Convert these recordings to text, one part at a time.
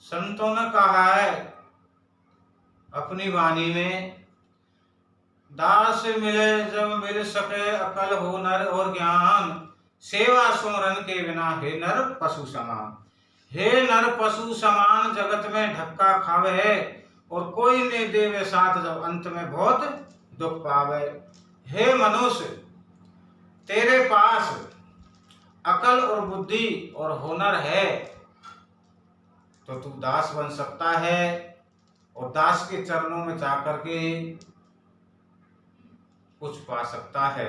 संतों ने कहा है अपनी वाणी में, दास मिले जब मिल सके अकल हो नर और ज्ञान, सेवा सुमरन के बिना हे नर पशु समान। हे नर पशु समान जगत में धक्का खावे, और कोई ने देवे साथ जब अंत में बहुत दुख पावे। हे मनुष्य, तेरे पास अकल और बुद्धि और हुनर है तो तू दास बन सकता है, और दास के चरणों में जाकर के कुछ पा सकता है।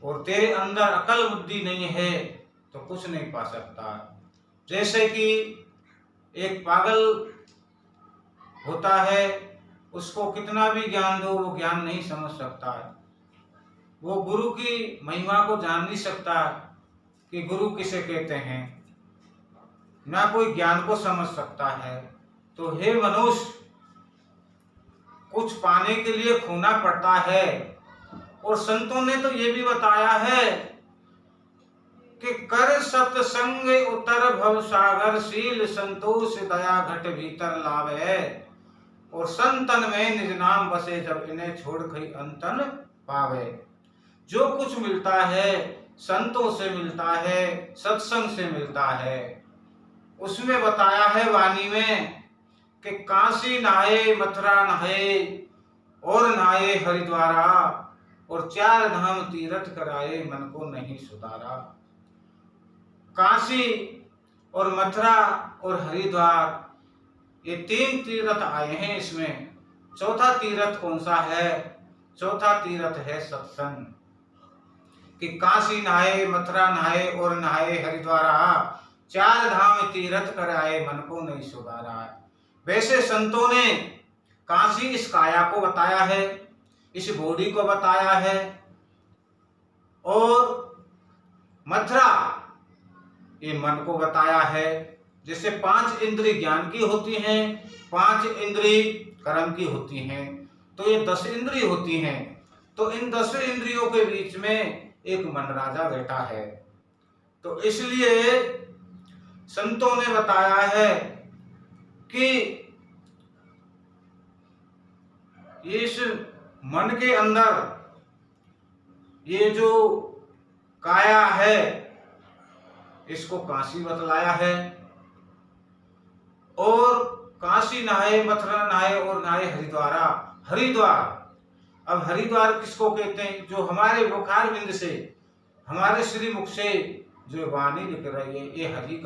और तेरे अंदर अकल बुद्धि नहीं है तो कुछ नहीं पा सकता। जैसे कि एक पागल होता है, उसको कितना भी ज्ञान दो वो ज्ञान नहीं समझ सकता है। वो गुरु की महिमा को जान नहीं सकता कि गुरु किसे कहते हैं, ना कोई ज्ञान को समझ सकता है। तो हे मनुष्य, कुछ पाने के लिए खोना पड़ता है। और संतों ने तो ये भी बताया है कि कर सत्संग उतर भव सागर, शील संतोष दया घट भीतर लावे, और संतन में निज नाम बसे जब इन्हें छोड़ कहीं अंतन पावे। जो कुछ मिलता है संतों से मिलता है, सत्संग से मिलता है। उसमें बताया है वाणी में कि काशी नहाए मथुरा नहाए और नहाए हरिद्वारा, और 4 धाम तीर्थ कराए मन को नहीं सुधारा। काशी और मथुरा और हरिद्वार ये 3 तीर्थ आए हैं इसमें। चौथा तीर्थ कौन सा है? चौथा तीर्थ है सत्संग। कि काशी नहाए मथुरा नहाए और नहाए हरिद्वारा, 4 धाम तीर्थ कराए मन को नहीं सुधारा। वैसे संतों ने काशी इस काया को बताया है, इस बॉडी को बताया है, और मथुरा ये मन को बताया है। जैसे 5 इंद्रिय ज्ञान की होती हैं, 5 इंद्रिय कर्म की होती हैं, तो ये 10 इंद्रिय होती हैं। तो इन 10 इंद्रियों के बीच में एक मन राजा बैठा है। तो इसलिए संतों ने बताया है कि इस मन के अंदर ये जो काया है इसको काशी बतलाया है। और काशी नहाए मथुरा नहाए और नहाए हरिद्वारा। हरिद्वार, अब हरिद्वार किसको कहते हैं? जो हमारे मुखारविंद से, हमारे श्री मुख से जो वाणी निकल रही है, ये हरि का